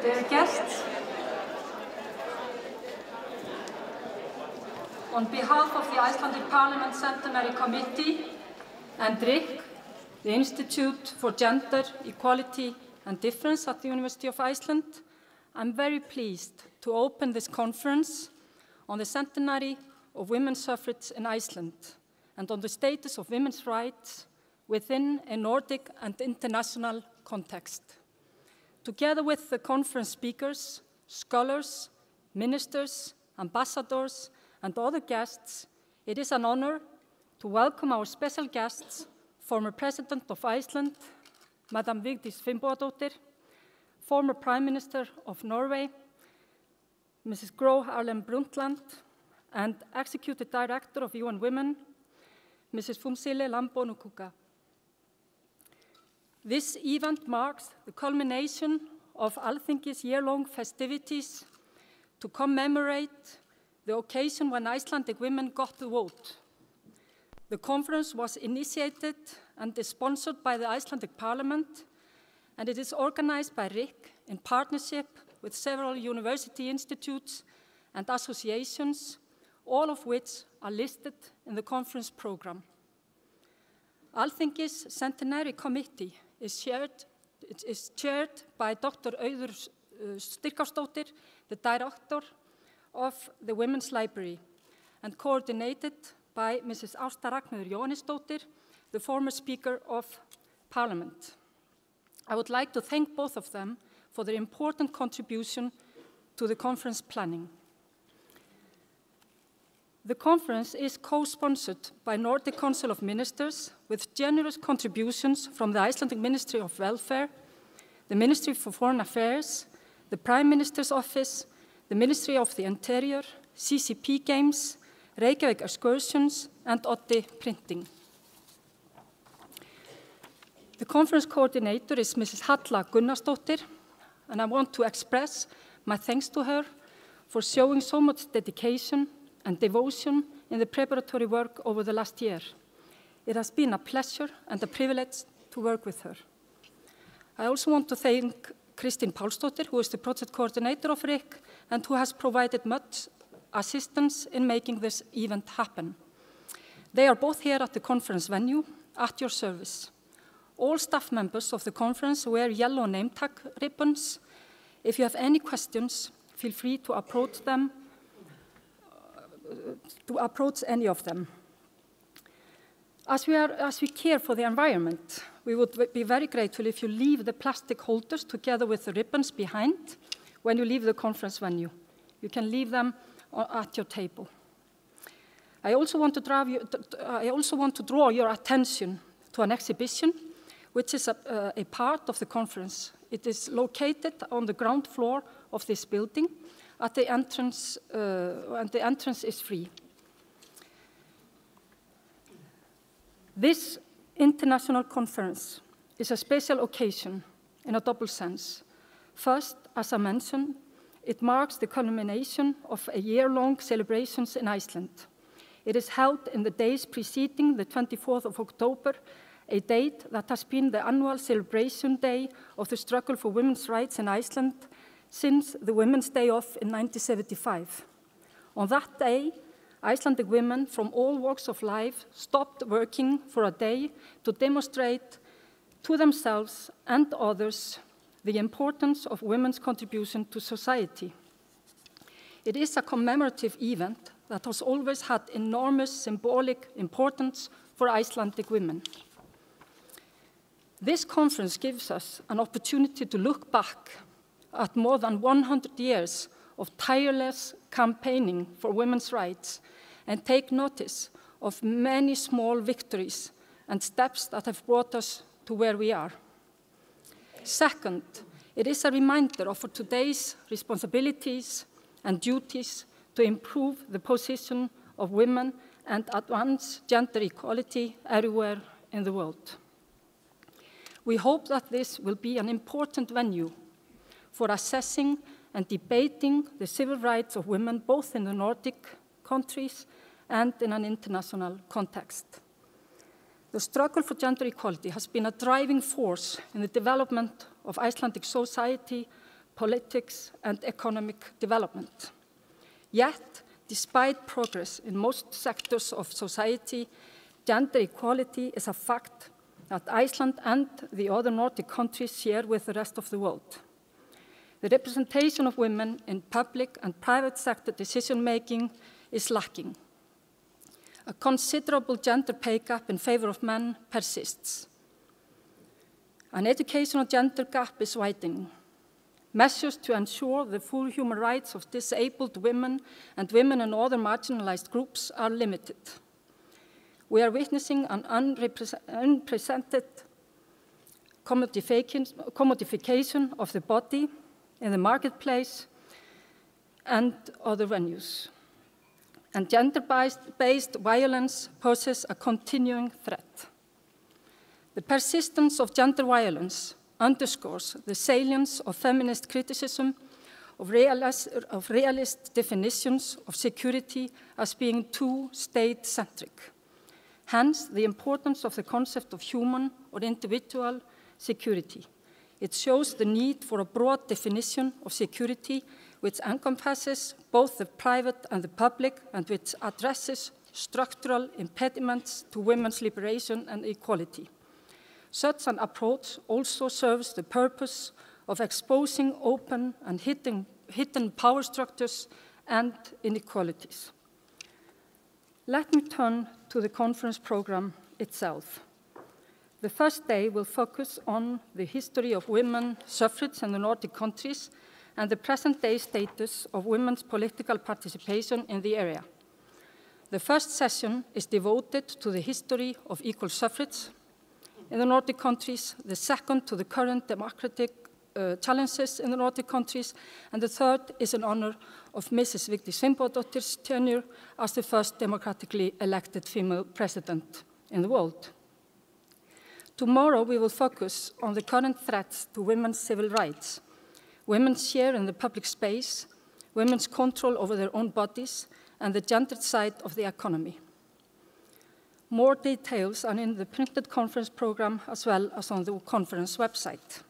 dear guests, on behalf of the Icelandic Parliament Centenary Committee and RIKK, the Institute for Gender, Equality and Difference at the University of Iceland, I'm very pleased to open this conference on the centenary of women's suffrage in Iceland and on the status of women's rights within a Nordic and international context. Together with the conference speakers, scholars, ministers, ambassadors, and other guests, it is an honor to welcome our special guests, former President of Iceland, Madam Vigdís Finnbogadóttir, former Prime Minister of Norway, Mrs. Gro Harlem Brundtland, and Executive Director of UN Women, Mrs. Phumzile Mlambo-Ngcuka. This event marks the culmination of Alþingi's year-long festivities to commemorate the occasion when Icelandic women got the vote. The conference was initiated and is sponsored by the Icelandic Parliament, and it is organized by RIKK in partnership with several university institutes and associations, all of which are listed in the conference program. Alþingi's Centenary Committee is chaired by Dr. Auður Styrkársdóttir, the director of the Women's Library, and coordinated by Mrs. Ásta Ragnheiður Jóhannesdóttir, the former Speaker of Parliament. I would like to thank both of them for their important contribution to the conference planning. The conference is co-sponsored by Nordic Council of Ministers with generous contributions from the Icelandic Ministry of Welfare, the Ministry for Foreign Affairs, the Prime Minister's Office, the Ministry of the Interior, CCP Games, Reykjavík Excursions, and Oddi Printing. The conference coordinator is Mrs. Halla Gunnarsdóttir, and I want to express my thanks to her for showing so much dedication and devotion in the preparatory work over the last year. It has been a pleasure and a privilege to work with her. I also want to thank Kristín Pálsdóttir, who is the project coordinator of RIKK and who has provided much assistance in making this event happen. They are both here at the conference venue, at your service. All staff members of the conference wear yellow name tag ribbons. If you have any questions, feel free to approach any of them. As we care for the environment, we would be very grateful if you leave the plastic holders together with the ribbons behind when you leave the conference venue. You can leave them at your table. I also want to draw your attention to an exhibition which is a part of the conference. It is located on the ground floor of this building at the entrance, and the entrance is free. This international conference is a special occasion in a double sense. First, as I mentioned, it marks the culmination of a year-long celebrations in Iceland. It is held in the days preceding the 24th of October, a date that has been the annual celebration day of the struggle for women's rights in Iceland since the Women's Day Off in 1975. On that day, Icelandic women from all walks of life stopped working for a day to demonstrate to themselves and others the importance of women's contribution to society. It is a commemorative event that has always had enormous symbolic importance for Icelandic women. This conference gives us an opportunity to look back at more than 100 years of tireless campaigning for women's rights and take notice of many small victories and steps that have brought us to where we are. Second, it is a reminder of today's responsibilities and duties to improve the position of women and advance gender equality everywhere in the world. We hope that this will be an important venue for assessing and debating the civil rights of women both in the Nordic countries and in an international context. The struggle for gender equality has been a driving force in the development of Icelandic society, politics, and economic development. Yet, despite progress in most sectors of society, gender equality is a fact that Iceland and the other Nordic countries share with the rest of the world. The representation of women in public and private sector decision-making is lacking. A considerable gender pay gap in favor of men persists. An educational gender gap is widening. Measures to ensure the full human rights of disabled women and women in other marginalized groups are limited. We are witnessing an unprecedented commodification of the body in the marketplace and other venues. And gender-based violence poses a continuing threat. The persistence of gender violence underscores the salience of feminist criticism of realist definitions of security as being too state-centric. Hence, the importance of the concept of human or individual security. It shows the need for a broad definition of security which encompasses both the private and the public and which addresses structural impediments to women's liberation and equality. Such an approach also serves the purpose of exposing open and hidden power structures and inequalities. Let me turn to the conference program itself. The first day will focus on the history of women's suffrage in the Nordic countries and the present-day status of women's political participation in the area. The first session is devoted to the history of equal suffrage in the Nordic countries, the second to the current democratic challenges in the Nordic countries, and the third is in honor of Mrs. Vigdís Finnbogadóttir's tenure as the first democratically elected female president in the world. Tomorrow we will focus on the current threats to women's civil rights, women's share in the public space, women's control over their own bodies, and the gendered side of the economy. More details are in the printed conference program as well as on the conference website.